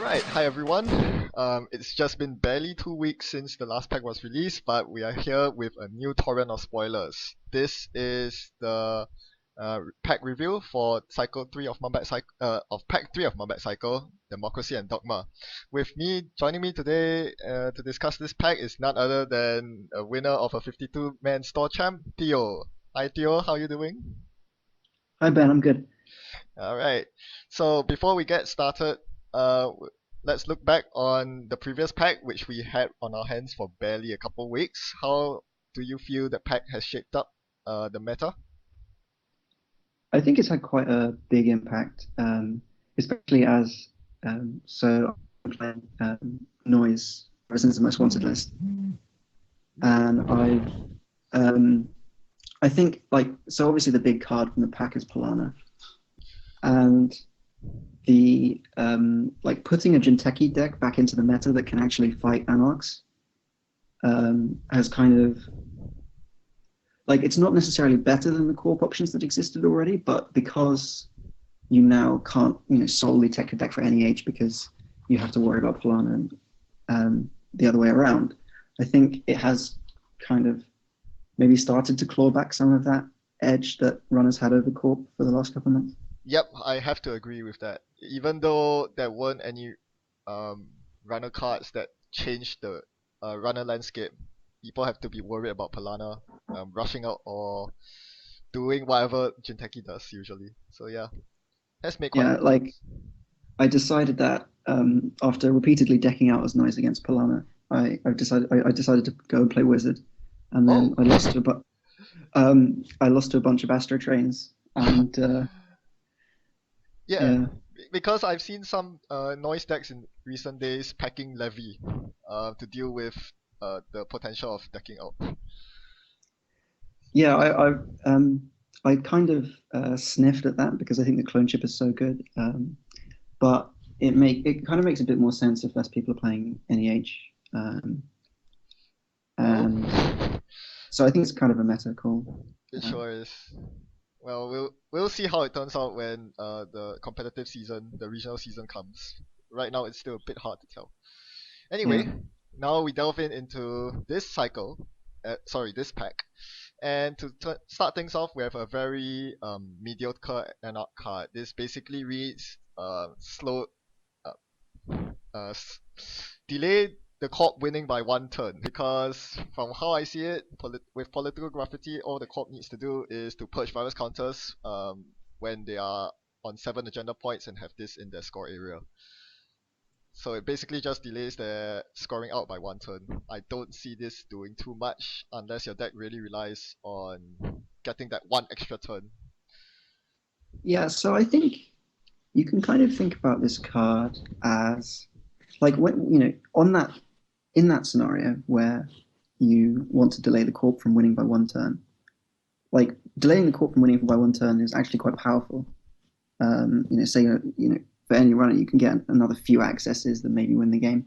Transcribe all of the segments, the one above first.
Alright, hi everyone. It's just been barely 2 weeks since the last pack was released, but we are here with a new torrent of spoilers. This is the pack review for Cycle 3 of Pack 3 of Mumbat Cycle, Democracy and Dogma. With me, joining me today to discuss this pack is none other than a winner of a 52-man store champ, Theo. Hi Theo, how are you doing? Hi Ben, I'm good. Alright, so before we get started, let's look back on the previous pack, which we had on our hands for barely a couple weeks. How do you feel the pack has shaped up the meta? I think it's had quite a big impact, especially as I'm playing Noise ever since the most wanted list, and I think obviously the big card from the pack is Polana, and the putting a Jinteki deck back into the meta that can actually fight Anarchs has kind of it's not necessarily better than the co-op options that existed already, but because you now can't solely tech your deck for NEH because you have to worry about Polana and the other way around, I think it has kind of maybe started to claw back some of that edge that runners had over Corp for the last couple of months. Yep, I have to agree with that. Even though there weren't any runner cards that changed the runner landscape, people have to be worried about Polana rushing out or doing whatever Jinteki does usually. So yeah, let's make quite Yeah, I decided that after repeatedly decking out as Noise against Polana, I decided to go and play Wizard, and then Oh. I lost to a bunch of Astro Trains, and Yeah, yeah, because I've seen some noise decks in recent days packing Levy to deal with the potential of decking out. yeah, I kind of sniffed at that because I think the clone chip is so good, but it kind of makes a bit more sense if less people are playing NEH, and Well, so I think it's kind of a meta call. it Uh, sure is. Well, we'll see how it turns out when the competitive season, the regional season comes. Right now, it's still a bit hard to tell. yeah, Anyway, now we delve into this cycle, this pack. And to start things off, we have a very mediocre NR card. This basically reads uh, delay the corp winning by one turn, because from how I see it, with political graffiti, all the corp needs to do is to purge virus counters when they are on 7 agenda points and have this in their score area. So it basically just delays their scoring out by one turn. I don't see this doing too much unless your deck really relies on getting that one extra turn. yeah. So I think you can kind of think about this card as when on that in that scenario where you want to delay the corp from winning by one turn. Delaying the corp from winning by one turn is actually quite powerful. Say for any runner you can get another few accesses that maybe win the game.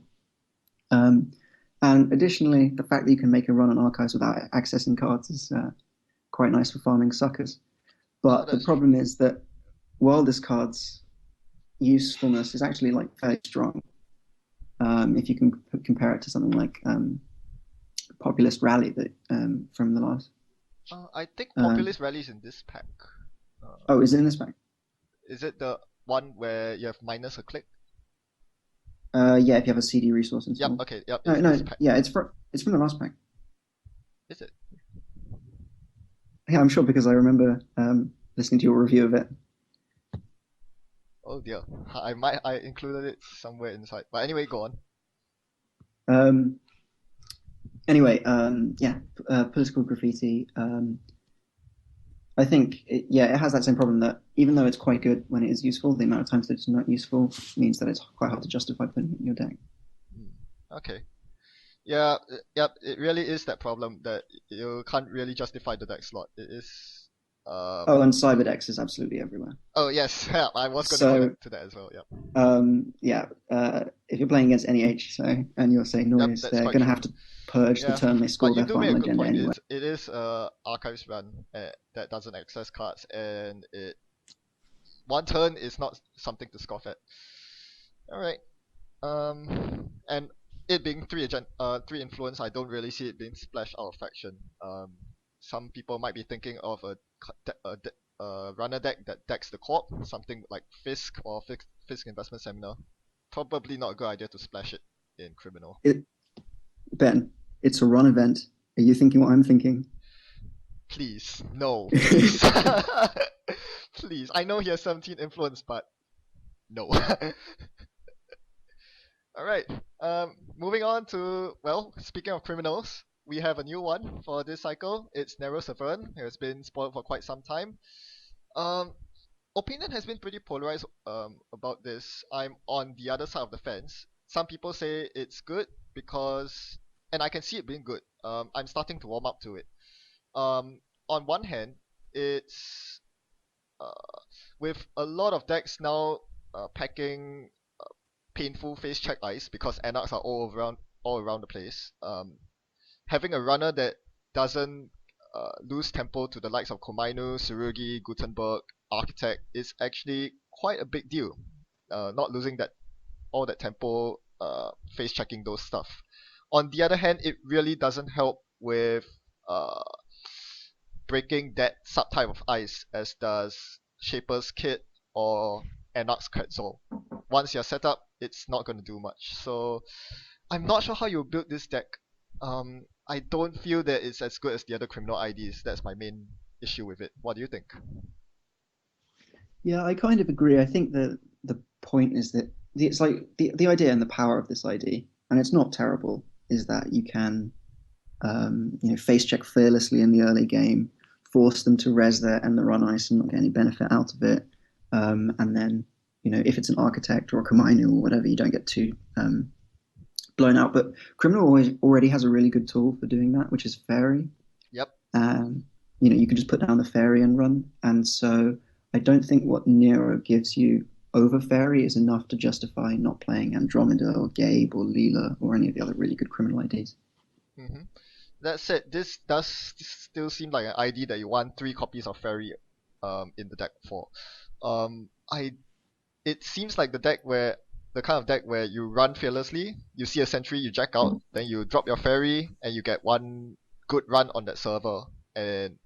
And additionally, the fact that you can make a run on archives without accessing cards is quite nice for farming suckers. Oh, But the that's true. problem is that while this card's usefulness is actually fairly strong, if you can compare it to something like Populist Rally that from the last. I think Um, Populist Rally's in this pack. oh, is it in this pack? Is it the one where you have minus a click? Yeah, if you have a CD resource Yep, installed. okay, yep, No, it's this no, pack. yeah, it's from the last pack. Is it? Yeah, I'm sure because I remember listening to your review of it. Oh dear. I included it somewhere inside. But anyway, go on. Um, anyway, yeah, political graffiti. I think it has that same problem that even though it's quite good when it is useful, the amount of times that it's not useful means that it's quite hard to justify putting it in your deck. Okay. Yeah, yep, it really is that problem that you can't really justify the deck slot. It is Oh, and Cyberdex is absolutely everywhere. oh yes, yeah, I was gonna go So to that as well, yep. yeah, if you're playing against NEH, and you're saying Yep, Noise, that's they're quite going to true. have to purge the Yeah. turn they But score you their do make a final good agenda point. anyway. It is archives run that doesn't access cards, and it one turn is not something to scoff at. Alright. And it being three influence, I don't really see it being splashed out of faction. Some people might be thinking of a runner deck that decks the corp, something like Fisk or Fisk Investment Seminar. Probably not a good idea to splash it in criminal. Ben, it's a run event. Are you thinking what I'm thinking? Please, no, please, please. I know he has 17 influence, but no. All right. Moving on to, well, speaking of criminals, we have a new one for this cycle. It's Nero Severn. It has been spoiled for quite some time. Um, Opinion has been pretty polarized about this. I'm on the other side of the fence. Some people say it's good because, and I can see it being good. I'm starting to warm up to it. On one hand, it's uh, with a lot of decks now packing painful face check ice because anarchs are all around the place. Having a runner that doesn't lose tempo to the likes of Komainu, Tsurugi, Gutenberg, Architect is actually quite a big deal. Not losing that all that tempo, face checking those stuff. On the other hand, it really doesn't help with uh, breaking that subtype of ice as does Shaper's Kit or Anarch's Quetzal. Once you're set up, it's not going to do much. So I'm not sure how you build this deck. I don't feel that it's as good as the other criminal IDs. That's my main issue with it. What do you think? Yeah, I kind of agree. I think that the point is that it's like the idea and the power of this ID, and it's not terrible, is that you can face check fearlessly in the early game, force them to res their and the run ice and not get any benefit out of it. And then, if it's an architect or a Komainu or whatever, you don't get too blown out. But Criminal already has a really good tool for doing that, which is Fairy. Yep. You can just put down the Fairy and run. And so I don't think what Nero gives you over Fairy is enough to justify not playing Andromeda or Gabe or Leela or any of the other really good criminal IDs. Mm-hmm. That said, this does still seem like an ID that you want 3 copies of Fairy in the deck for. I It seems like the kind of deck where you run fearlessly, you see a sentry, you jack out, then you drop your Fairy, and you get one good run on that server, and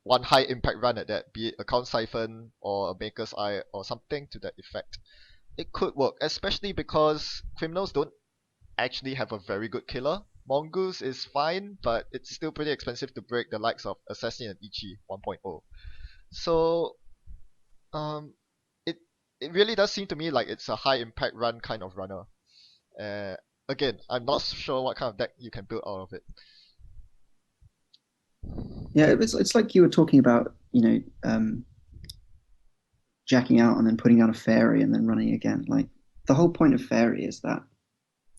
one high impact run at that, be it a Count Siphon or a Maker's Eye or something to that effect. It could work, especially because criminals don't actually have a very good killer. Mongoose is fine, but it's still pretty expensive to break the likes of Assassin and Ichi 1.0. So, um, it it really does seem to me like it's a high impact run kind of runner. Uh, Again, I'm not sure what kind of deck you can build out of it. Yeah, it's like you were talking about, jacking out and then putting down a Fairy and then running again. Like the whole point of Fairy is that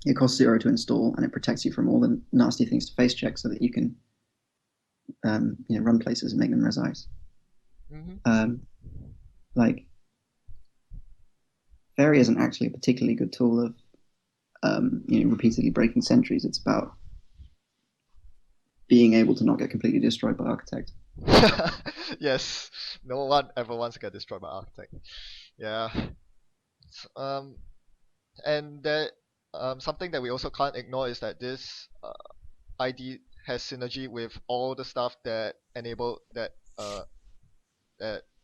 it costs 0 to install and it protects you from all the nasty things to face check so that you can run places and make them res ice. Mm-hmm. Like Fairy isn't actually a particularly good tool of repeatedly breaking sentries. It's about being able to not get completely destroyed by Architect. Yes, no one ever wants to get destroyed by Architect. Yeah. Um, and that something that we also can't ignore is that this ID has synergy with all the stuff that enable that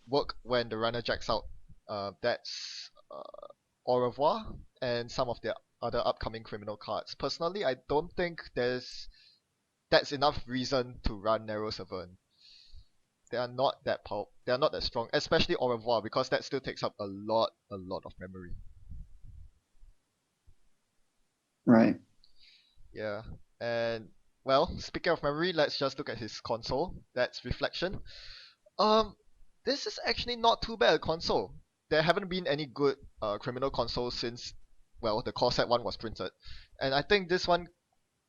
work when the runner jacks out. That's Au revoir and some of the other upcoming criminal cards. Personally, I don't think that's enough reason to run Nero Severn. They are not that they are not that strong, especially Au revoir because that still takes up a lot of memory. Right. Yeah, and well, speaking of memory, let's just look at his console. That's Reflection. Um, this is actually not too bad a console. There haven't been any good criminal consoles since, well, the core set one was printed, and I think this one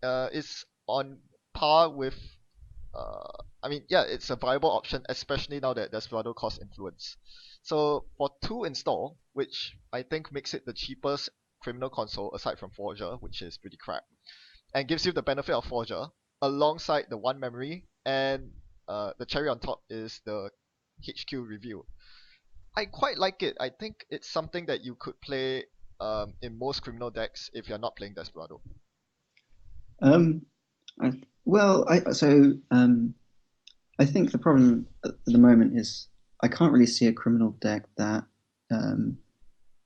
is on par with. I mean, yeah, it's a viable option, especially now that there's Vlado cost influence. So for 2 install, which I think makes it the cheapest criminal console aside from Forger, which is pretty crap, and gives you the benefit of Forger alongside the one memory, and the cherry on top is the HQ review. I quite like it. I think it's something that you could play in most criminal decks if you're not playing Desperado. Um, I, I think the problem at the moment is I can't really see a criminal deck that um,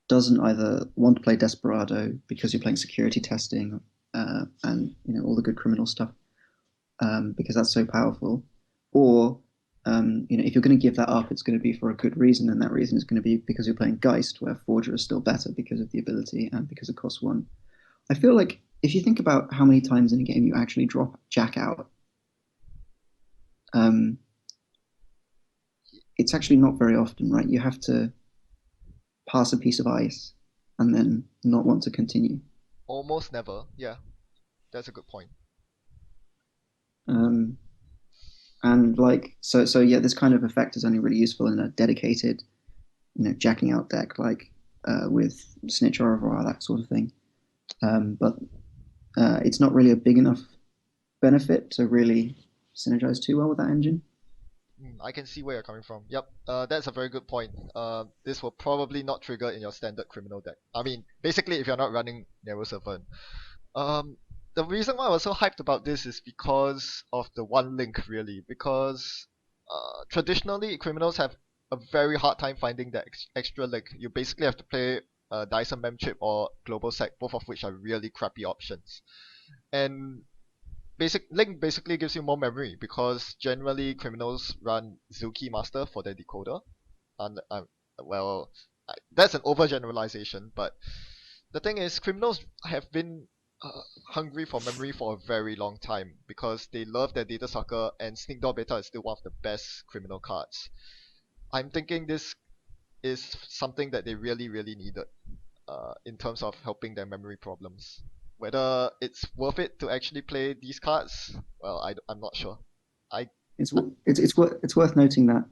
doesn't either want to play Desperado because you're playing security testing and all the good criminal stuff because that's so powerful, or if you're going to give that up, it's going to be for a good reason, and that reason is going to be because you're playing Geist, where Forger is still better because of the ability and because it costs one. I feel like if you think about how many times in a game you actually drop Jack out, it's actually not very often, right? You have to pass a piece of ice and then not want to continue. Almost never. Yeah, that's a good point. And yeah, this kind of effect is only really useful in a dedicated, jacking out deck like with Snitch or Revoir, that sort of thing. But it's not really a big enough benefit to really synergize too well with that engine. I can see where you're coming from. Yep, that's a very good point. This will probably not trigger in your standard criminal deck. I mean, basically, if you're not running Nero Severn. The reason why I was so hyped about this is because of the one link, really. Because traditionally, criminals have a very hard time finding that extra link. You basically have to play Dyson Memchip or Global Sec, both of which are really crappy options. And Link basically gives you more memory because generally criminals run Zuki Master for their decoder. And well, that's an overgeneralization, but the thing is, criminals have been hungry for memory for a very long time because they love their data sucker, and Sneak Door Beta is still one of the best criminal cards. I'm thinking this is something that they really, really needed in terms of helping their memory problems. Whether it's worth it to actually play these cards, well, I'm not sure. It's worth noting that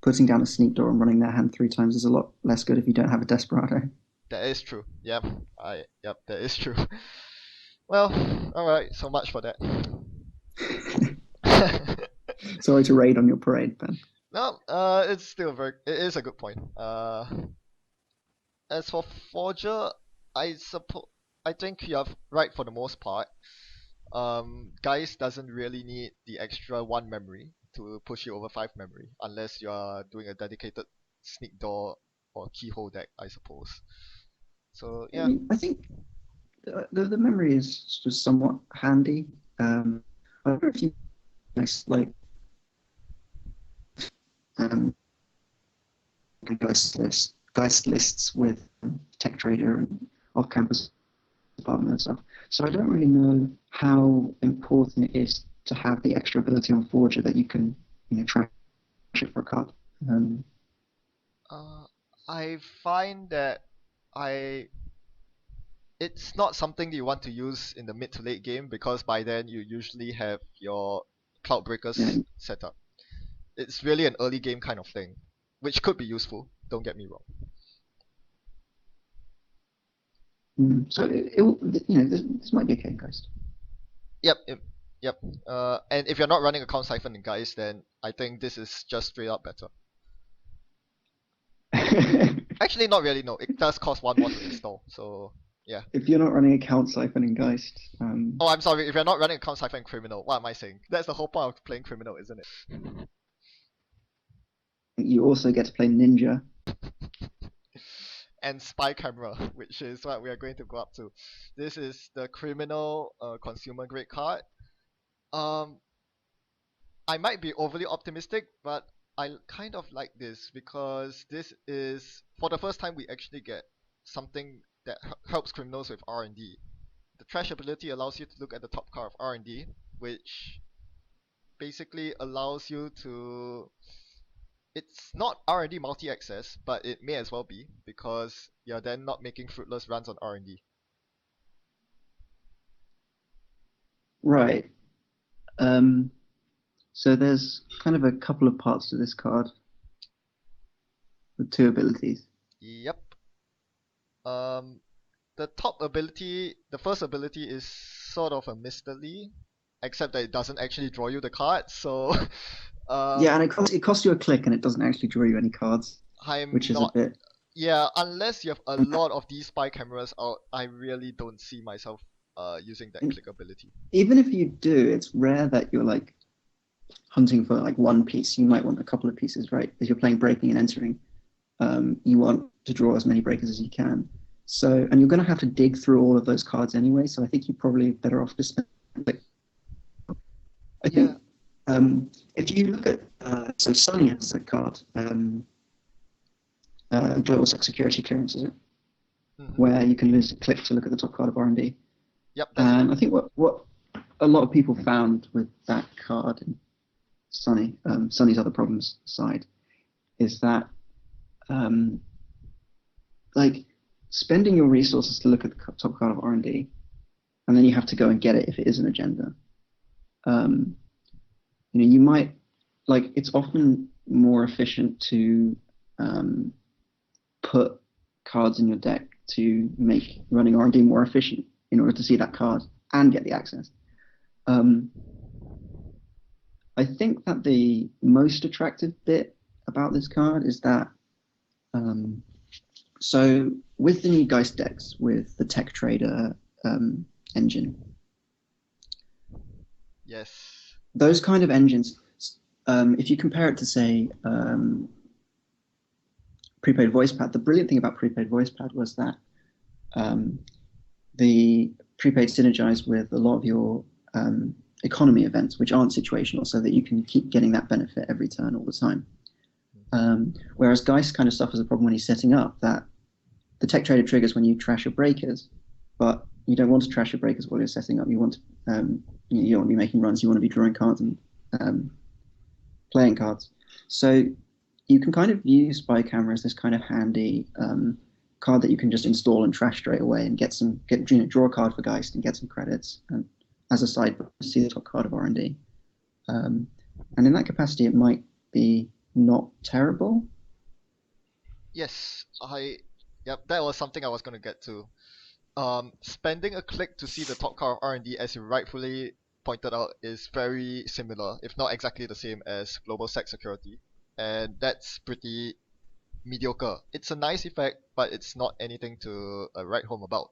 putting down a Sneak Door and running that hand 3 times is a lot less good if you don't have a Desperado. That is true. Yep, that is true. Well, all right. So much for that. Sorry to raid on your parade, Ben. No, it's still it is a good point. As for Forger, I think you're right for the most part. Geist doesn't really need the extra 1 memory to push you over 5 memory, unless you are doing a dedicated Sneak Door or Keyhole deck, I suppose. So yeah. I think the memory is just somewhat handy. I wonder if you like Geist lists with Tech Trader and off-campus department and stuff. So I don't really know how important it is to have the extra ability on Forger that you can trash it for a card. I find that it's not something you want to use in the mid to late game because by then you usually have your Cloud Breakers set up. It's really an early game kind of thing, which could be useful, don't get me wrong. So this might be okay, guys. Yep. And if you're not running Account Siphon in Guys, then I think this is just straight up better. Actually, not really. No, it does cost 1 more to install. So yeah. If you're not running Account Siphon in Geist. Oh, I'm sorry. If you're not running Account Siphon in Criminal, what am I saying? That's the whole point of playing Criminal, isn't it? You also get to play Ninja. And Spy Camera, which is what we are going to go up to. This is the Criminal consumer grade card. I might be overly optimistic, but I kind of like this because this is for the first time we actually get something that helps criminals with R&D. The trash ability allows you to look at the top card of R&D, which basically allows you to. It's not R&D multi-access, but it may as well be because you're then not making fruitless runs on R&D. Right. So there's kind of a couple of parts to this card with 2 abilities. Yep. The top ability, the first ability is sort of a mystery, except that it doesn't actually draw you the card. So. Yeah, and it costs you a click, and it doesn't actually draw you any cards, which is a bit. Yeah, unless you have a lot of these spy cameras out, I really don't see myself using that And click ability. even if you do, it's rare that you're like hunting for like one piece. You might want a couple of pieces, right? If you're playing breaking and entering, you want to draw as many breakers as you can. So, and you're going to have to dig through all of those cards anyway. So I think you're probably better off just. I Yeah. think if you look at so Sunny has a card, global security clearance, is it? Hmm. Where you can use a click to look at the top card of R&D. Yep, that's the And one. I think what a lot of people found with that card and Sunny, Sunny's other problems aside, is that um, like spending your resources to look at the top card of R&D, and then you have to go and get it if it is an agenda. Um, you might like it's often more efficient to um, put cards in your deck to make running R&D more efficient in order to see that card and get the access. Um, I think that the most attractive bit about this card is that um, so with the new Geist decks with the Tech Trader engine, Yes. those kind of engines, if you compare it to say prepaid voice pad, the brilliant thing about prepaid voice pad was that um, the prepaid synergized with a lot of your economy events, which aren't situational, so that you can keep getting that benefit every turn all the time. Whereas Geist kind of suffers a problem when he's setting up that the Tech Trader triggers when you trash your breakers, but you don't want to trash your breakers while you're setting up. You want to, you don't want to be making runs. You want to be drawing cards and playing cards. So you can kind of use Spy Camera as this kind of handy card that you can just install and trash straight away and draw a card for Geist and get some credits and as a side see the top card of R&D. And in that capacity, it might be not terrible. Yes. Yep, that was something I was gonna get to. Spending a click to see the top card of R&D, as you rightfully pointed out, is very similar, if not exactly the same as global sec security, and that's pretty mediocre. It's a nice effect, but it's not anything to write home about.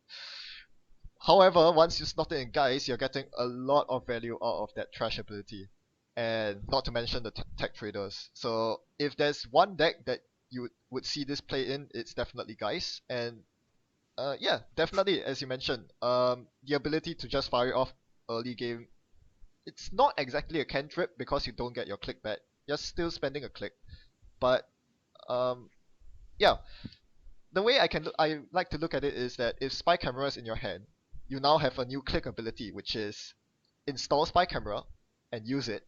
However, once you slot it in guys, you're getting a lot of value out of that trash ability, and not to mention the tech traders. So if there's one deck that you would see this play in, it's definitely guys, and yeah, definitely, as you mentioned, the ability to just fire it off early game. It's not exactly a cantrip because you don't get your click back. You're still spending a click, but um, yeah, the way I like to look at it is that if spy camera is in your hand, you now have a new click ability, which is install spy camera and use it.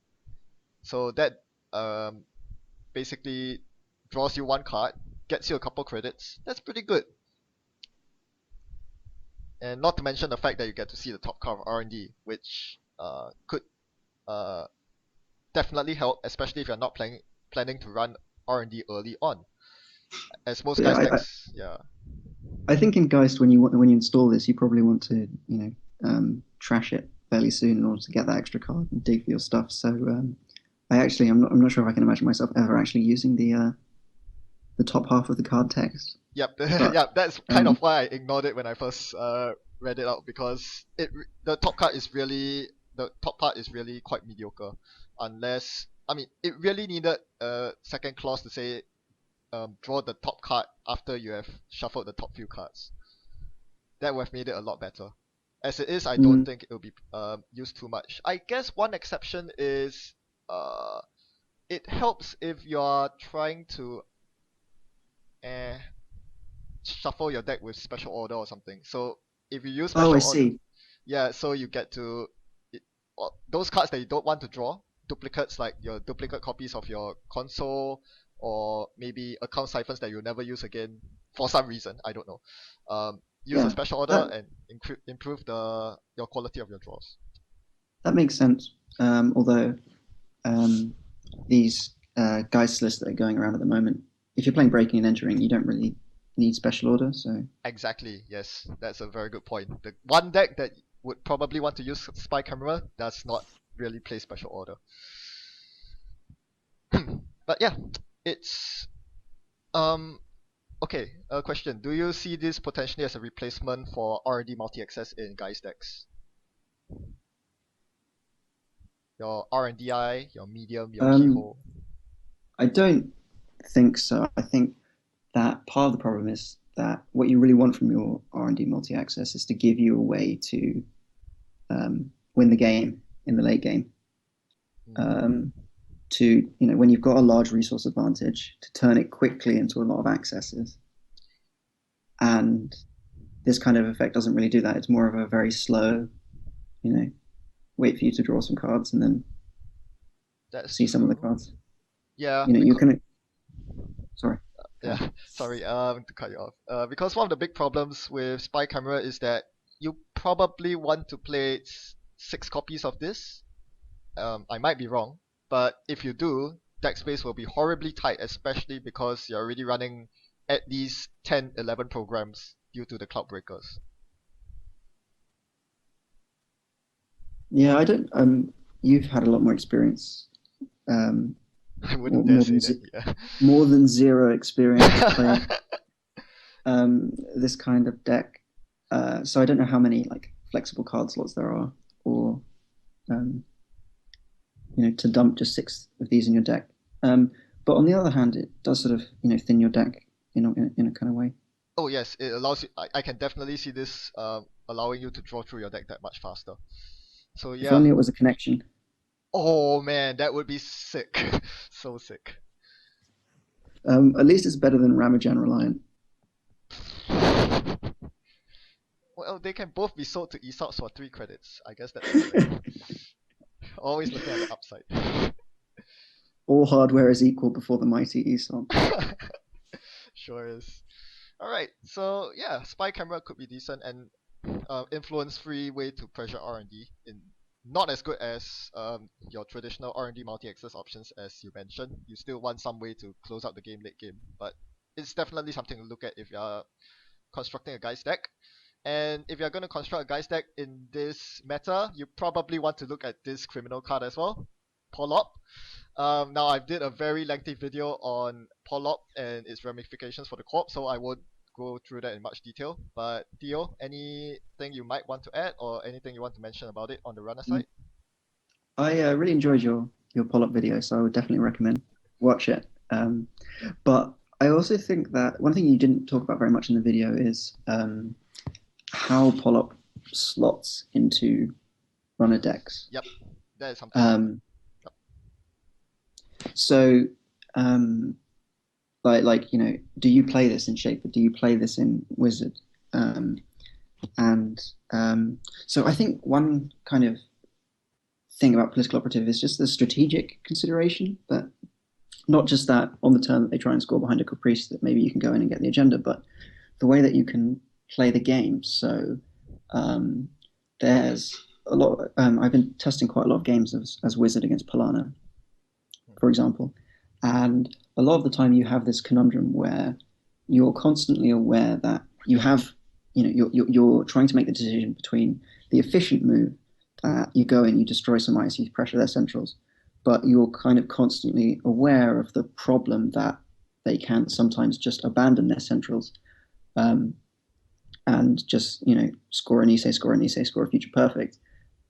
So that um, basically draws you one card, gets you a couple credits. That's pretty good. And not to mention the fact that you get to see the top card of R&D, which could uh, definitely help, especially if you're not planning to run R&D early on, as most Yeah, guys decks. Yeah, I think in Geist when you install this, you probably want to trash it fairly soon in order to get that extra card and dig for your stuff. So I'm not sure if I can imagine myself ever actually using the top half of the card text. yep, But yeah. That's kind um, of why I ignored it when I first read it out, because the top card is really the top part is really quite mediocre, unless I mean it really needed a second clause to say draw the top card after you have shuffled the top few cards. That would have made it a lot better. As it is, I don't mm, think it will be used too much. I guess one exception is uh, it helps if you are trying to eh, shuffle your deck with special order or something. So if you use oh, I special order, see. yeah, so you get to those cards that you don't want to draw, duplicates like your duplicate copies of your console, or maybe account siphons that you'll never use again for some reason. I don't know. Use a Yeah, special order that and improve the your quality of your draws. that makes sense. Although um, these Geist lists that are going around at the moment, if you're playing breaking and entering, you don't really need special order. So Exactly. Yes, that's a very good point. The one deck that would probably want to use spy camera does not really play special order. But yeah, it's um Okay, a question. Do you see this potentially as a replacement for R&D multi-access in guys decks? Your R&DI, your medium, your Um, keyhole. I don't think so. I think that part of the problem is that what you really want from your R&D multi-access is to give you a way to win the game in the late game. Mm. Um, to when you've got a large resource advantage, to turn it quickly into a lot of accesses. And this kind of effect doesn't really do that. It's more of a very slow, wait for you to draw some cards and then That's see some of the true. cards. Yeah, You because can. Sorry, go yeah, ahead. sorry, to cut you off. Because one of the big problems with spy camera is that you probably want to play 6 copies of this. I might be wrong, but if you do, deck space will be horribly tight, especially because you're already running at least 10, 11 programs due to the cloud breakers. Yeah, I don't. You've had a lot more experience. Um, I wouldn't more, dare more say than that. Yeah. more than zero experience playing this kind of deck. So I don't know how many like flexible card slots there are, or um, to dump just 6 of these in your deck. But on the other hand, it does sort of thin your deck in a kind of way. Oh yes, it allows you. I can definitely see this allowing you to draw through your deck that much faster. So If yeah. only it was a connection. Oh man, that would be sick. So sick. At least it's better than Ramajan Reliant. Well, they can both be sold to eSops for 3 credits. I guess that's the thing. Always looking at the upside. All hardware is equal before the mighty ESOP. Sure is. Alright, so yeah, spy camera could be decent and influence-free way to pressure R&D in not as good as your traditional R&D multi-access options as you mentioned. You still want some way to close out the game late game, but it's definitely something to look at if you're constructing a guy's deck. And if you're going to construct a guy's deck in this meta, you probably want to look at this criminal card as well, Polop. Now I did a very lengthy video on Polop and its ramifications for the corp, so I won't go through that in much detail. But Theo, anything you might want to add or anything you want to mention about it on the runner side? I really enjoyed your pull-up video, so I would definitely recommend watch it. But I also think that one thing you didn't talk about very much in the video is how pull-up slots into runner decks. Yep, that is something. Yep. So, um, do you play this in Shaper? Do you play this in Wizard? And so I think one kind of thing about political operative is just the strategic consideration, that not just that on the turn that they try and score behind a caprice that maybe you can go in and get the agenda, but the way that you can play the game. So there's a lot. I've been testing quite a lot of games as Wizard against Polana, for example, and a lot of the time you have this conundrum where you're constantly aware that you have, you're trying to make the decision between the efficient move that you go and you destroy some ice, you pressure their centrals, but you're kind of constantly aware of the problem that they can sometimes just abandon their centrals and just score an Issei, score an Issei, score a future perfect,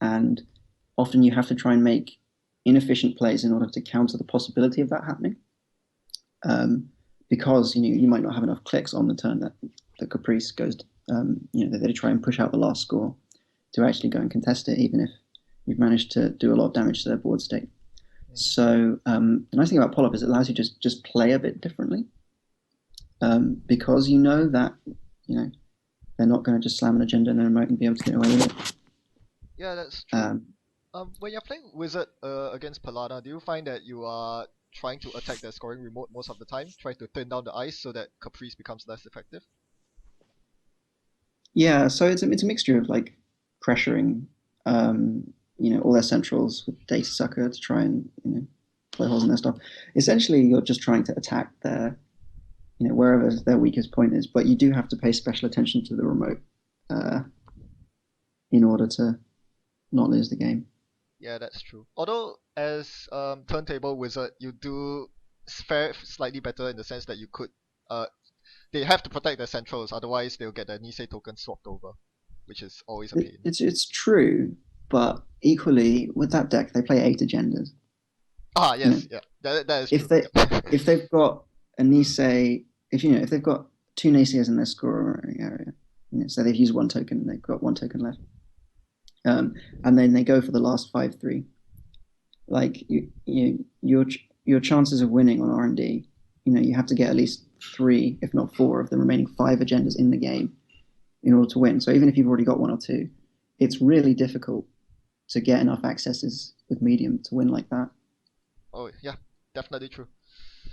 and often you have to try and make inefficient plays in order to counter the possibility of that happening. Because you might not have enough clicks on the turn that the caprice goes. They try and push out the last score to actually go and contest it, even if you've managed to do a lot of damage to their board state. So the nice thing about Polop is it allows you to just play a bit differently, because that they're not going to just slam an agenda and then and be able to get away with it. Yeah, that's true. When you're playing Wizard against Palana, do you find that you are trying to attack their scoring remote most of the time, trying to thin down the ice so that Caprice becomes less effective? Yeah, so it's a mixture of like pressuring, all their centrals with Data Sucker to try and play holes in their stuff. Essentially, you're just trying to attack their, wherever their weakest point is, but you do have to pay special attention to the remote in order to not lose the game. Yeah, that's true. Although as turntable wizard, you do fare slightly better in the sense that you could they have to protect their centrals, otherwise they'll get their Nisei token swapped over, which is always a pain. It's true, but equally with that deck, they play 8 agendas. Ah, You know, yes, yeah, that is if true. they if they've got a Nisei, if they've got 2 Nisei's in their scoring area, so they've used 1 token and they've got 1 token left, and then they go for the last 5-3. Like your chances of winning on R&D, you have to get at least 3, if not 4, of the remaining 5 agendas in the game in order to win. So even if you've already got 1 or 2, it's really difficult to get enough accesses with medium to win like that. Oh yeah, definitely true.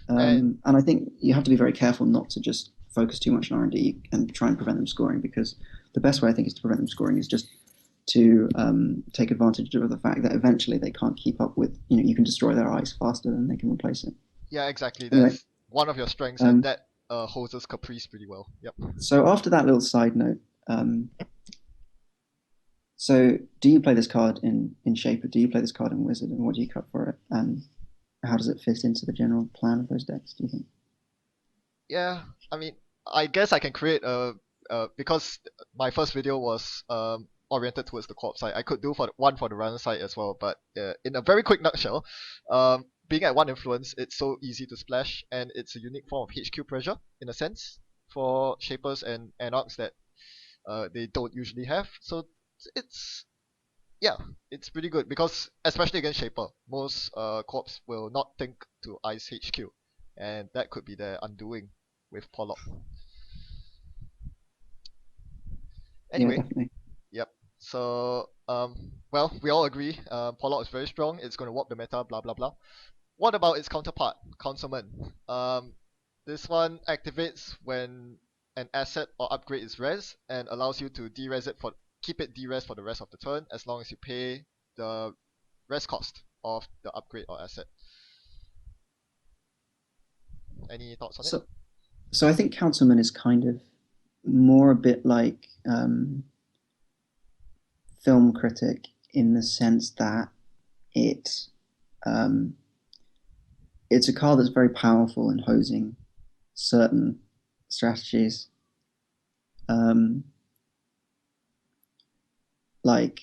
And And I think you have to be very careful not to just focus too much on R&D and try and prevent them scoring, because the best way I think is to prevent them scoring is just to take advantage of the fact that eventually they can't keep up with, you can destroy their eyes faster than they can replace it. yeah, exactly. Anyway, That's one of your strengths, and um, that holds us Caprice pretty well. Yep. so after that little side note, so do you play this card in Shaper? Do you play this card in Wizard, and what do you cut for it? And how does it fit into the general plan of those decks, do you think? Yeah, I mean, I guess I can create because my first video was oriented towards the co-op side. I could do one for the runner side as well, but in a very quick nutshell, being at 1 influence, it's so easy to splash, and it's a unique form of HQ pressure in a sense for shapers and anarchs that they don't usually have. So it's yeah, it's pretty good because especially against shaper, most co-ops will not think to ice HQ, and that could be their undoing with Pollock. Yeah, Anyway, definitely. yep. So well, we all agree. Pollock is very strong. It's going to warp the meta. Blah blah blah. What about its counterpart, Councilman? This one activates when an asset or upgrade is res and allows you to keep it de-res for the rest of the turn as long as you pay the res cost of the upgrade or asset. Any thoughts on it? So I think Councilman is kind of more a bit like Film Critic in the sense that it's a card that's very powerful in hosing certain strategies. Like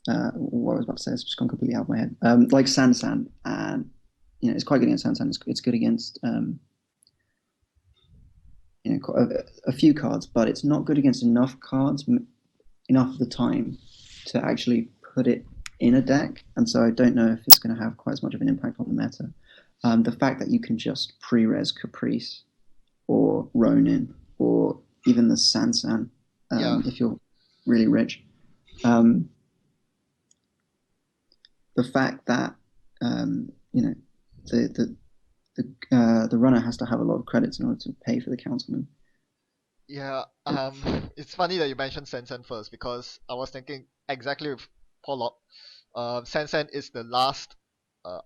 what I was about to say has just gone completely out of my head. Like Sansan, and it's quite good against Sansan. It's good against a few cards, but it's not good against enough cards enough of the time to actually put it in a deck. And so I don't know if it's going to have quite as much of an impact on the meta. The fact that you can just pre-res Caprice or Ronin or even the Sansan if you're really rich. The fact that the runner has to have a lot of credits in order to pay for the Councilman. Yeah, it's funny that you mentioned Sansan first because I was thinking exactly with Pollock. Sansan is the last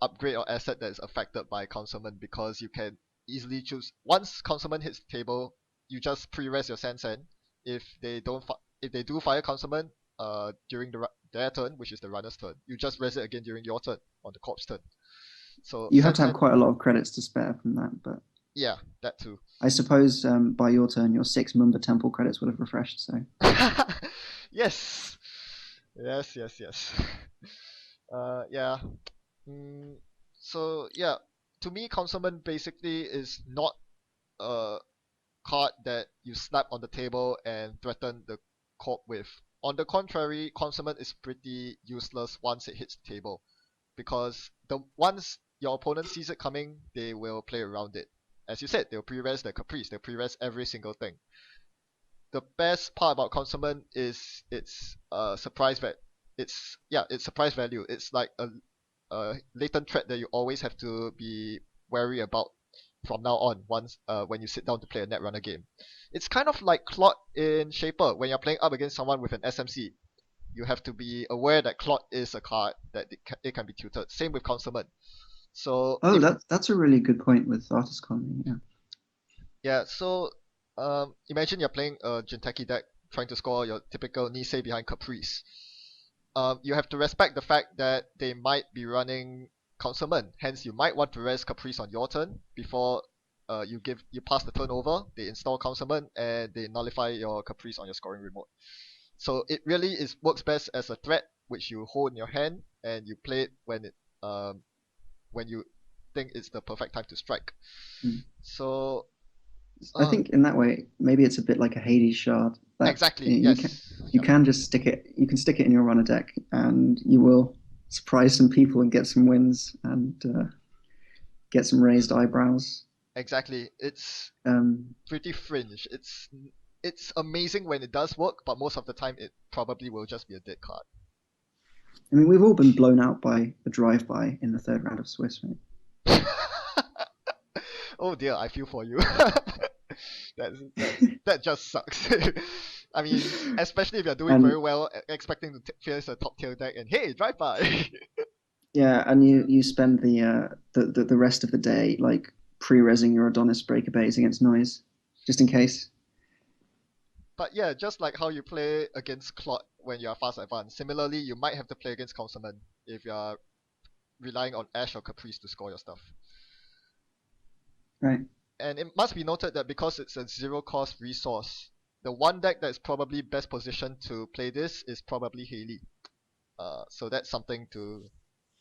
upgrade or asset that is affected by Councilman because you can easily choose. Once Councilman hits the table, you just pre-res your Sansan. If they do fire Councilman during their turn, which is the runner's turn, you just res it again during your turn on the corpse turn. So you have to have quite a lot of credits to spare from that, but yeah, that too. I suppose by your turn, your 6 Mumba Temple credits would have refreshed. So yes. Yeah. So yeah, to me, Councilman basically is not a card that you slap on the table and threaten the corp with. On the contrary, Councilman is pretty useless once it hits the table, because once your opponent sees it coming, they will play around it. As you said, they'll pre-res the Caprice, they'll pre-res every single thing. The best part about Councilman is its surprise surprise value. It's like a latent threat that you always have to be wary about from now on once when you sit down to play a Netrunner game. It's kind of like Clot in Shaper. When you're playing up against someone with an SMC, you have to be aware that Clot is a card that it can be tutored. Same with Councilman. So that's a really good point with Artist Colony. Yeah, so imagine you're playing a Jinteki deck trying to score your typical Nisei behind Caprice. You have to respect the fact that they might be running Councilman, hence you might want to res Caprice on your turn before you pass the turn over, they install Councilman, and they nullify your Caprice on your scoring remote. So it really works best as a threat which you hold in your hand and you play it when you think it's the perfect time to strike. Mm. So I think in that way, maybe it's a bit like a Hades shard. That, exactly, you yes. you can just stick it. You can stick it in your runner deck, and you will surprise some people and get some wins and get some raised eyebrows. Exactly. It's Um, pretty fringe. It's amazing when it does work, but most of the time it probably will just be a dead card. I mean, we've all been blown out by a drive-by in the third round of Swiss, right? Oh dear, I feel for you. That just sucks. I mean, especially if you're doing And very well, expecting to face a top tier deck, and hey, drive by. yeah, and you spend the rest of the day like pre-resing your Adonis breaker bays against noise, just in case. But yeah, just like how you play against Claude when you are fast advanced, similarly, you might have to play against Councilman if you are relying on Ash or Caprice to score your stuff. Right. And it must be noted that because it's a zero cost resource, the one deck that's probably best positioned to play this is probably Haley. So that's something to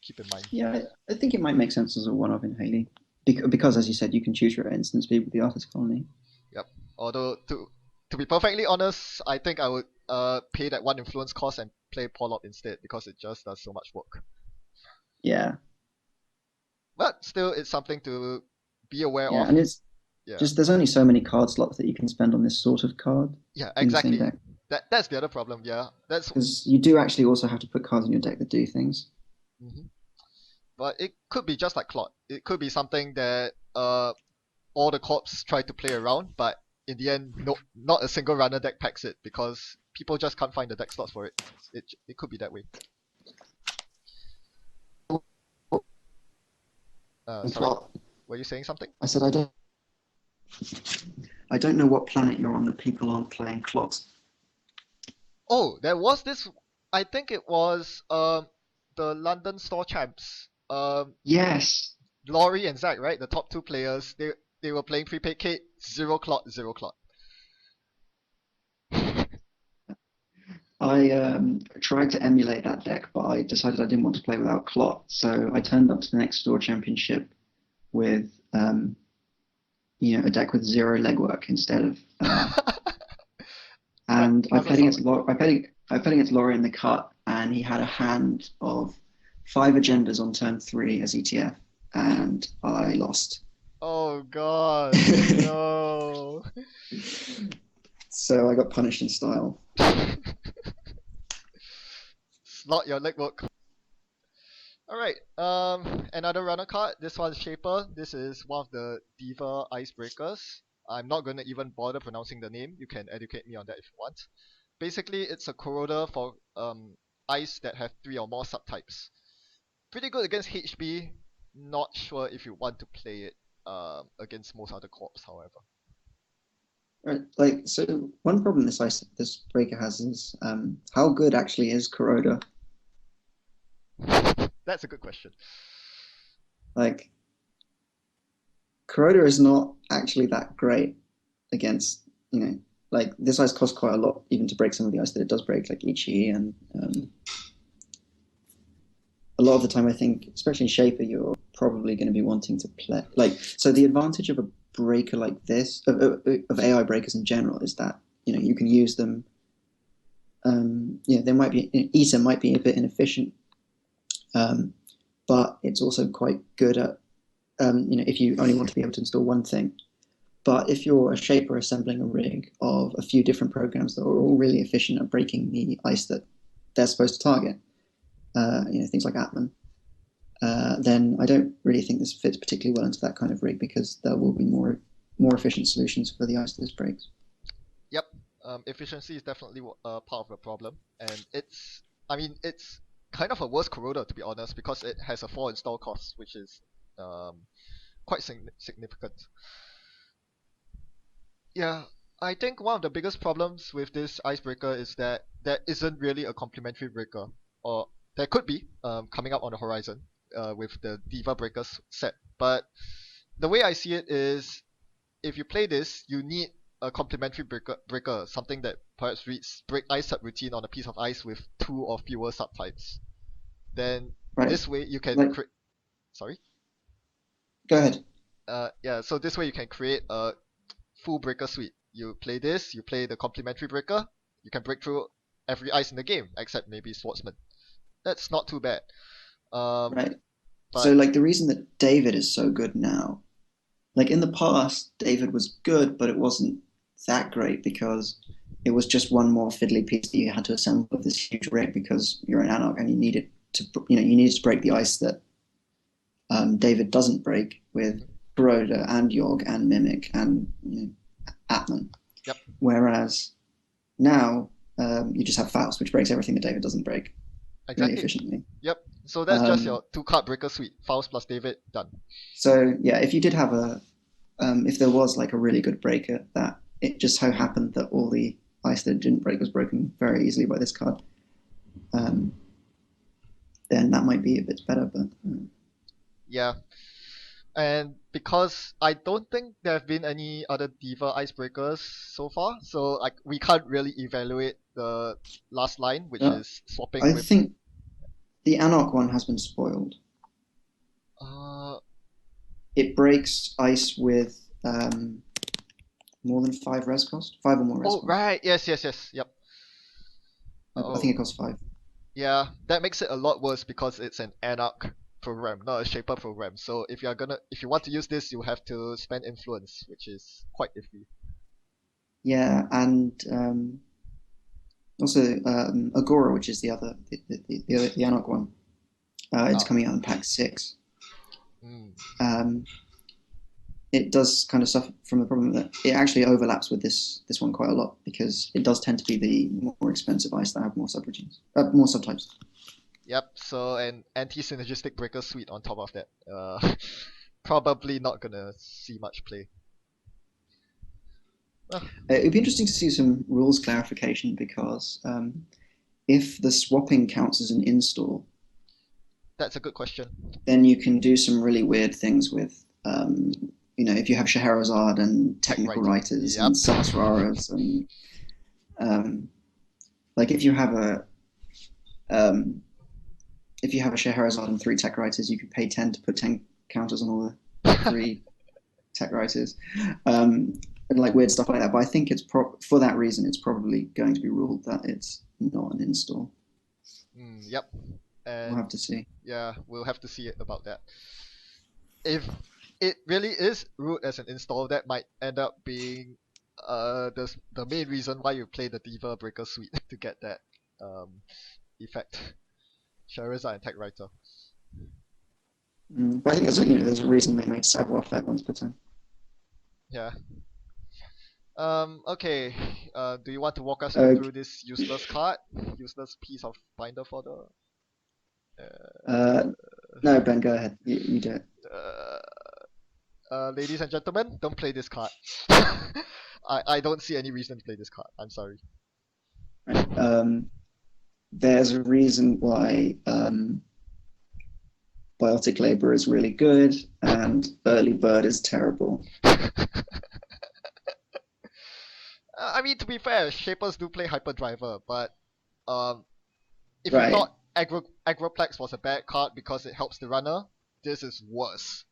keep in mind. Yeah, I think it might make sense as a one-off in Haley, because as you said, you can choose your instance speed with the artist colony. Yep. Although to be perfectly honest, I think I would pay that one influence cost and play Polop instead because it just does so much work. Yeah. But still, it's something to be aware Yeah, of. and it's Yeah. just there's only so many card slots that you can spend on this sort of card Yeah, in the same exactly. deck. That's the other problem. Yeah, that's. Because you do actually also have to put cards in your deck that do things. Mhm. But it could be just like Claude. It could be something that all the corps try to play around, but in the end, no, not a single runner deck packs it because people just can't find the deck slots for it. It could be that way. Sorry, were you saying something? I said I don't know what planet you're on that people aren't playing clocks. Oh, there was this. I think it was the London Store champs. Yes. Laurie and Zach, right? The top two players. They were playing prepaid Kate, zero clot, zero clot. I tried to emulate that deck, but I decided I didn't want to play without clot, so I turned up to the next door championship with a deck with zero legwork instead of. And I played against Laurie in the cut, and he had a hand of 5 agendas on turn 3 as ETF, and I lost. Oh god, no. So I got punished in style. Slot your legwork. Alright, another runner card. This one's Shaper. This is one of the Diva icebreakers. I'm not gonna even bother pronouncing the name. You can educate me on that if you want. Basically, it's a corroder for ice that have 3 or more subtypes. Pretty good against HB. Not sure if you want to play it against most other corps, however. Right, like so. One problem this breaker has is how good actually is corroder. That's a good question. Like, corroder is not actually that great against, like this ice costs quite a lot even to break some of the ice that it does break, like Ichi, and a lot of the time I think, especially Shaper, you're probably going to be wanting to play. So the advantage of a breaker like this, of AI breakers in general, is that, you can use them. There might be, ESA might be a bit inefficient, but it's also quite good at, if you only want to be able to install one thing. But if you're a shaper assembling a rig of a few different programs that are all really efficient at breaking the ice that they're supposed to target, things like Atman, then I don't really think this fits particularly well into that kind of rig, because there will be more efficient solutions for the ice that this breaks. Yep, efficiency is definitely part of the problem, and it's kind of a worse corroder, to be honest, because it has a 4 install cost, which is quite significant. Yeah, I think one of the biggest problems with this icebreaker is that there isn't really a complementary breaker, or there could be coming up on the horizon with the Diva breakers set. But the way I see it is, if you play this, you need a complementary breaker, something that perhaps reads break ice subroutine on a piece of ice with 2 or fewer subtypes. Then Right. this way you can Like, create. Sorry. go ahead. Yeah. So this way you can create a full breaker suite. You play this, you play the complementary breaker, you can break through every ice in the game except maybe swordsman. That's not too bad. Um, Right. So but like the reason that David is so good now, like in the past, David was good, but it wasn't that great because it was just one more fiddly piece that you had to assemble with this huge rig because you're an anarch and you needed to, you needed to break the ice that David doesn't break with Baroda and Yogg and Mimic and Atman. Yep. Whereas now you just have Faust, which breaks everything that David doesn't break really exactly. efficiently. Yep. So that's just Um, your 2 card breaker suite. Faust plus David, done. so yeah, if you did have if there was like a really good breaker that it just so happened that all the ice that didn't break was broken very easily by this card, then that might be a bit better. But Yeah. And because I don't think there have been any other Diva icebreakers so far, so like we can't really evaluate the last line, which is swapping I with. think the Anarch one has been spoiled. Uh, It breaks ice with more than 5 res cost, 5 or more res oh cost. right, yes, yep. I think it costs 5. Yeah, that makes it a lot worse because it's an Anarch program, not a Shaper program. So if you want to use this, you have to spend influence, which is quite iffy. Yeah, and also Agora, which is the Anarch one. It's Ah, coming out in pack 6. mm, Um, it does kind of suffer from the problem that it actually overlaps with this one quite a lot because it does tend to be the more expensive ice that have more subroutines, more subtypes. yep. So an anti-synergistic breaker suite on top of that. Probably not gonna see much play. Ah, It'd be interesting to see some rules clarification because if the swapping counts as an install, that's a good question. then you can do some really weird things with, if you have Scheherazade and Tech technical writing. writers Yep. and Sahasraras and like if you have a Scheherazade and 3 tech writers, you could pay 10 to put 10 counters on all the 3 tech writers, and like weird stuff like that. But I think it's for that reason, it's probably going to be ruled that it's not an install. Yep. And We'll have to see. yeah, we'll have to see about that. If it really is ruled as an install, that might end up being the main reason why you play the Diva Breaker suite to get that effect. Charizard and Tech Writer. But I think there's a reason they made several effect ones per turn. Yeah. Okay. Do you want to walk us through this useless card? Useless piece of binder fodder? No, Ben, go ahead. You do it. Ladies and gentlemen, don't play this card. I don't see any reason to play this card. I'm sorry. Right. There's a reason why Biotic Labor is really good and Early Bird is terrible. I mean, to be fair, Shapers do play Hyperdriver, but if you Right. thought Agroplex was a bad card because it helps the runner, this is worse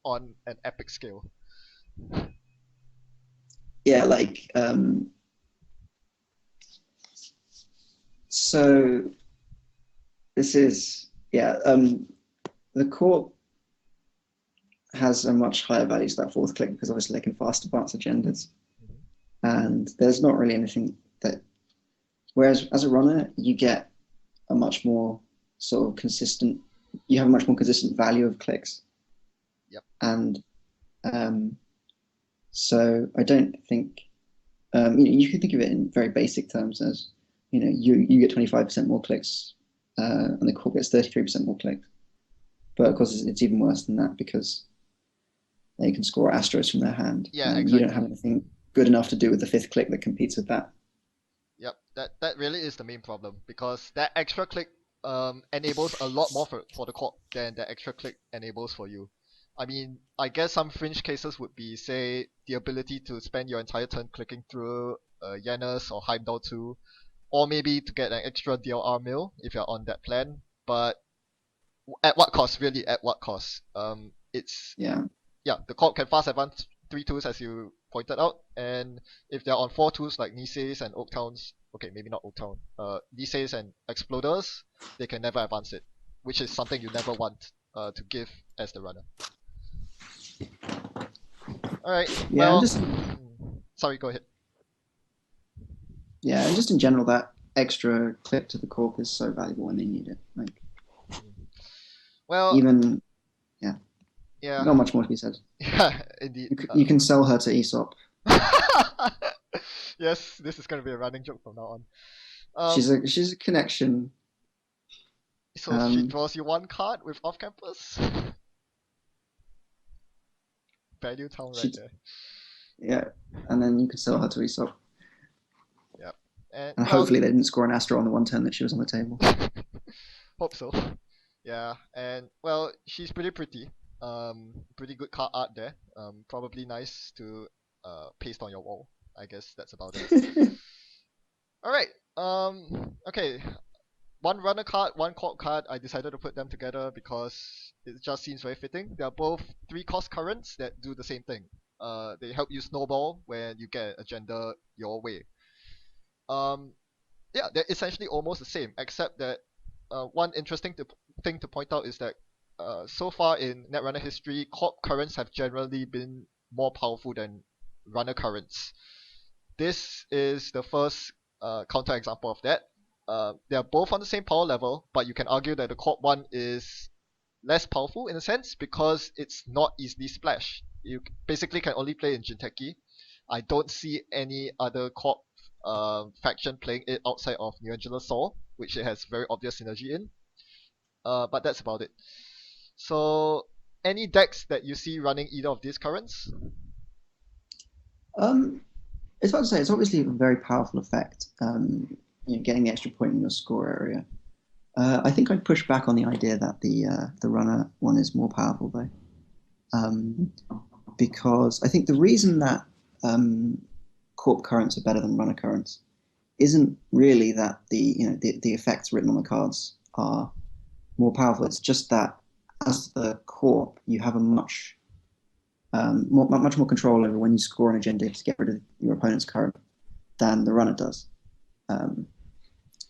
on an epic scale. Yeah, like so this is the court has a much higher value to that 4th click because obviously they can fast advance agendas. And there's not really anything that, whereas as a runner, you get a much more sort of consistent, you have a much more consistent value of clicks. Yep. And so I don't think, you can think of it in very basic terms as, you get 25% more clicks and the court gets 33% more clicks. But of course, it's even worse than that because they can score Astros from their hand. Yeah, and exactly. You don't have anything good enough to do with the 5th click that competes with that. Yep, that really is the main problem because that extra click enables a lot more for the court than that extra click enables for you. I mean, I guess some fringe cases would be, say, the ability to spend your entire turn clicking through Janus or Heimdall 2, or maybe to get an extra DLR mill if you're on that plan. But at what cost? Really, at what cost? It's Yeah. yeah, the corp can fast advance 3 tools as you pointed out, and if they're on 4 tools like Nice's and Oaktowns, okay, maybe not Oaktown, Nice's and Exploders, they can never advance it, which is something you never want to give as the runner. Alright, Yeah, well, and just sorry, go ahead. yeah, and just in general, that extra click to the corp is so valuable when they need it. Like Well, even yeah, not much more to be said. yeah, indeed. You can sell her to Aesop. Yes, this is going to be a running joke from now on. She's a connection. So she draws you 1 card with off-campus? Value town right there. Yeah, and then you can sell her to Aesop. Yep. And well, hopefully they didn't score an Astro on the 1 turn that she was on the table. Hope so. Yeah, and well, she's pretty pretty. Pretty good card art there. Probably nice to paste on your wall. I guess that's about it. Alright. Okay. 1 runner card, 1 corp card. I decided to put them together because it just seems very fitting. They are both 3-cost currents that do the same thing. They help you snowball when you get agenda your way. Yeah, they're essentially almost the same, except that one interesting thing to point out is that so far in Netrunner history, corp currents have generally been more powerful than runner currents. This is the first counterexample of that. They are both on the same power level, but you can argue that the corp one is less powerful in a sense because it's not easily splashed. You basically can only play in Jinteki. I don't see any other corp faction playing it outside of New Angela Saw, which it has very obvious synergy in. But that's about it. So, any decks that you see running either of these currents? It's hard to say. It's obviously a very powerful effect. Getting the extra point in your score area. I think I'd push back on the idea that the runner one is more powerful though, because I think the reason that corp currents are better than runner currents isn't really that the effects written on the cards are more powerful. It's just that as the corp, you have a much more control over when you score an agenda to get rid of your opponent's current than the runner does.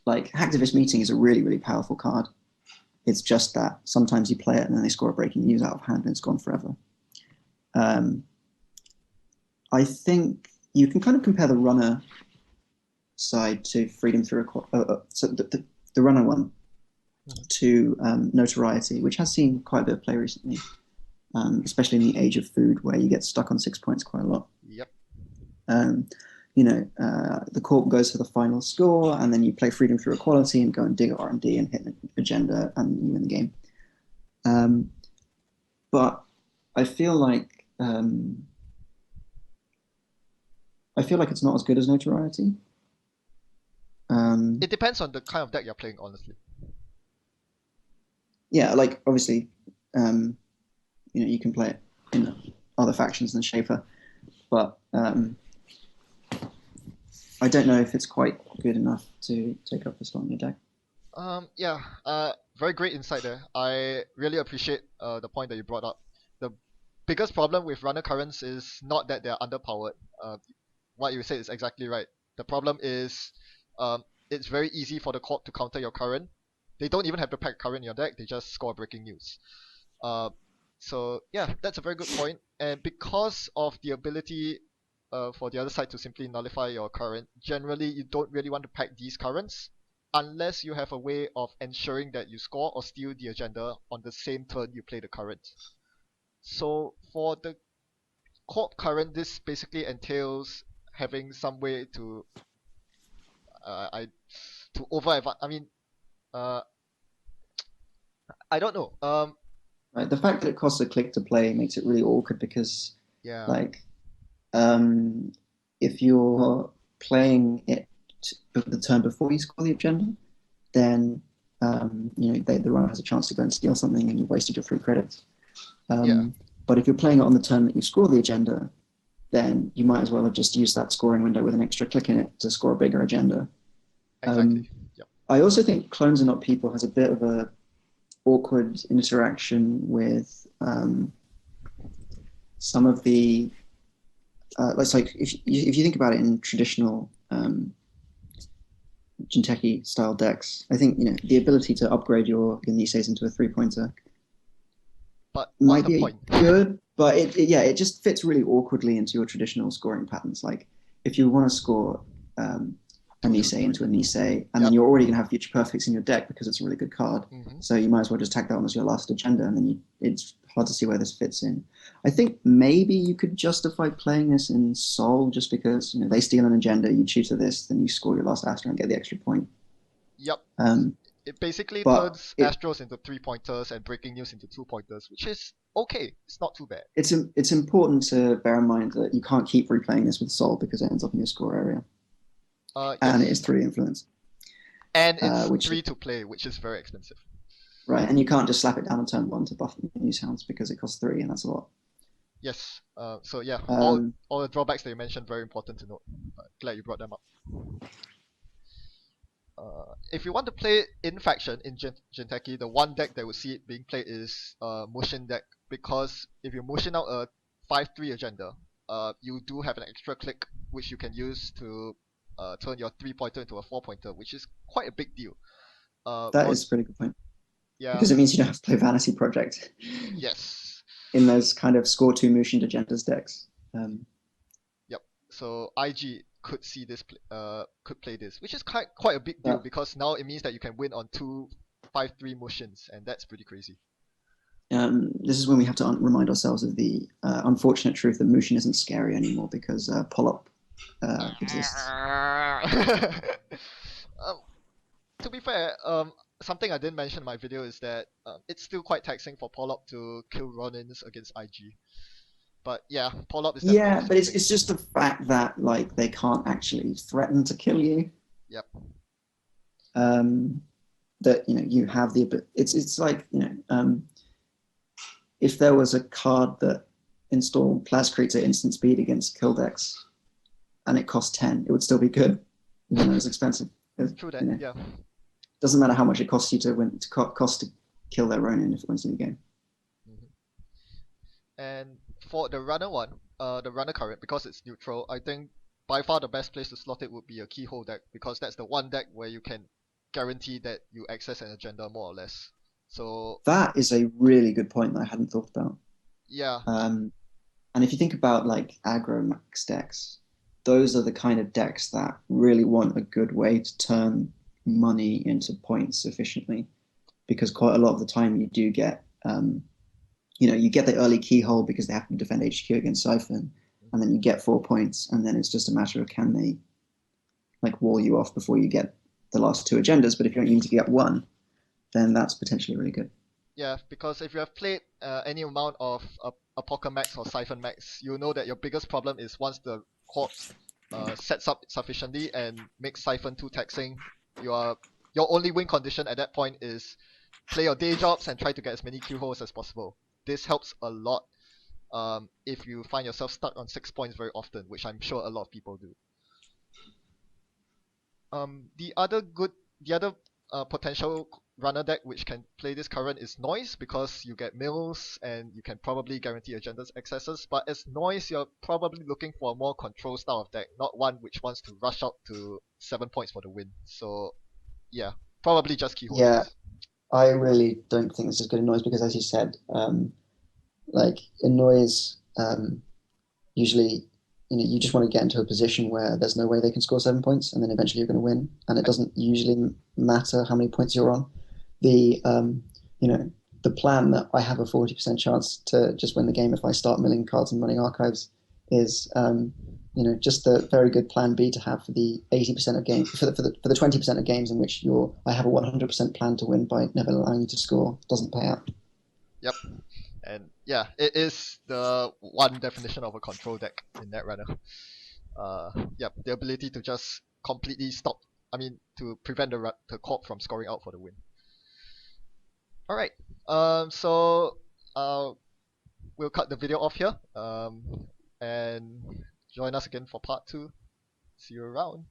Like Hacktivist Meeting is a really, really powerful card. It's just that sometimes you play it and then they score a breaking news out of hand and it's gone forever. I think you can kind of compare the runner side to Freedom Through so the runner one to Notoriety, which has seen quite a bit of play recently, especially in the age of food where you get stuck on 6 points quite a lot. Yep. The corp goes for the final score, and then you play Freedom Through Equality and go and dig R&D and hit an agenda, and you win the game. But I feel like it's not as good as Notoriety. It depends on the kind of deck you're playing, honestly. Yeah, like obviously, you can play it in other factions than Schaefer, but I don't know if it's quite good enough to take up a slot in your deck. Very great insight there. I really appreciate the point that you brought up. The biggest problem with runner currents is not that they're underpowered. What you said is exactly right. The problem is it's very easy for the corp to counter your current. They don't even have to pack current in your deck, they just score breaking news. So yeah, that's a very good point. And because of the ability for the other side to simply nullify your current, generally you don't really want to pack these currents unless you have a way of ensuring that you score or steal the agenda on the same turn you play the current. So for the corp current, this basically entails having some way to I don't know. Right, the fact that it costs a click to play makes it really awkward because, Yeah. like, if you're playing it the turn before you score the agenda, then the runner has a chance to go and steal something, and you've wasted your 3 credits. Yeah. But if you're playing it on the turn that you score the agenda, then you might as well have just used that scoring window with an extra click in it to score a bigger agenda. Exactly. Yep. I also think Clones Are Not People has a bit of a awkward interaction with some of the like if you think about it in traditional Jinteki style decks, I think the ability to upgrade your Niseis into a 3-pointer But might what's the be point? good, but it just fits really awkwardly into your traditional scoring patterns. Like if you want to score a Nisei into a Nisei, and then you're already going to have future perfects in your deck because it's a really good card. So you might as well just tack that on as your last agenda, and then it's hard to see where this fits in. I think maybe you could justify playing this in Sol just because they steal an agenda, you tutor this, then you score your last Astra and get the extra point. Yep. It basically but turns Astros into 3-pointers and Breaking News into 2-pointers, which is okay. It's not too bad. It's important to bear in mind that you can't keep replaying this with Sol because it ends up in your score area. And it is 3 influence. And it's 3 to play, which is very expensive. Right, and you can't just slap it down on turn 1 to buff News Hounds because it costs 3, and that's a lot. Yes. So yeah, all the drawbacks that you mentioned, very important to note. Glad you brought them up. If you want to play in faction in Jinteki, the one deck that would see it being played is Mushin deck, because if you Mushin out a 5-3 agenda, you do have an extra click which you can use to turn your 3-pointer into a 4-pointer, which is quite a big deal. That is a pretty good point. Yeah. Because it means you don't have to play Vanity Project. Yes. In those kind of score 2 Mushin agendas decks. Yep. So IG could see this, could play this, which is quite a big deal because now it means that you can win on 2 5-3 Mushins, and that's pretty crazy. This is when we have to remind ourselves of the unfortunate truth that Mushin isn't scary anymore because Polop exists. To be fair, something I didn't mention in my video is that it's still quite taxing for Polop to kill Ronins against IG. But yeah, Polop is definitely but it's just the fact that like they can't actually threaten to kill you. Yep. That you have the it's like if there was a card that installed Plascretes at instant speed against kill decks and it cost 10, it would still be good, even though it's expensive. True that. Yeah. Doesn't matter how much it costs you to win, cost to kill their Ronin if it wins in the game. And for the runner one, the runner current, because it's neutral, I think by far the best place to slot it would be a keyhole deck, because that's the one deck where you can guarantee that you access an agenda more or less. So that is a really good point that I hadn't thought about. Yeah. And if you think about like aggro max decks, those are the kind of decks that really want a good way to turn money into points efficiently, because quite a lot of the time you do get you get the early keyhole because they have to defend HQ against Siphon, and then you get 4 points, and then it's just a matter of can they like wall you off before you get the last 2 agendas. But if you don't need to get 1, then that's potentially really good. Yeah, because if you have played any amount of Apoca Max or Siphon Max, you know that your biggest problem is once the corpse sets up sufficiently and makes Siphon too taxing, your only win condition at that point is play your day jobs and try to get as many keyholes as possible. This helps a lot if you find yourself stuck on 6 points very often, which I'm sure a lot of people do. The other potential runner deck which can play this current is Noise, because you get mills and you can probably guarantee agendas accesses. But as Noise, you're probably looking for a more control style of deck, not one which wants to rush out to 7 points for the win. So yeah, probably just keyhole. Yeah, I really don't think this is good in Noise because, as you said, like in Noise, usually you just want to get into a position where there's no way they can score 7 points, and then eventually you're going to win. And it doesn't usually matter how many points you're on. The the plan that I have a 40% chance to just win the game if I start milling cards and running archives is just the very good plan B to have for the 80% of games, for the 20% of games in which I have a 100% plan to win by never allowing you to score doesn't pay out. Yep. And yeah, it is the one definition of a control deck in Netrunner. Yep, the ability to just completely to prevent the corp from scoring out for the win. Alright, so we'll cut the video off here. And join us again for part 2. See you around.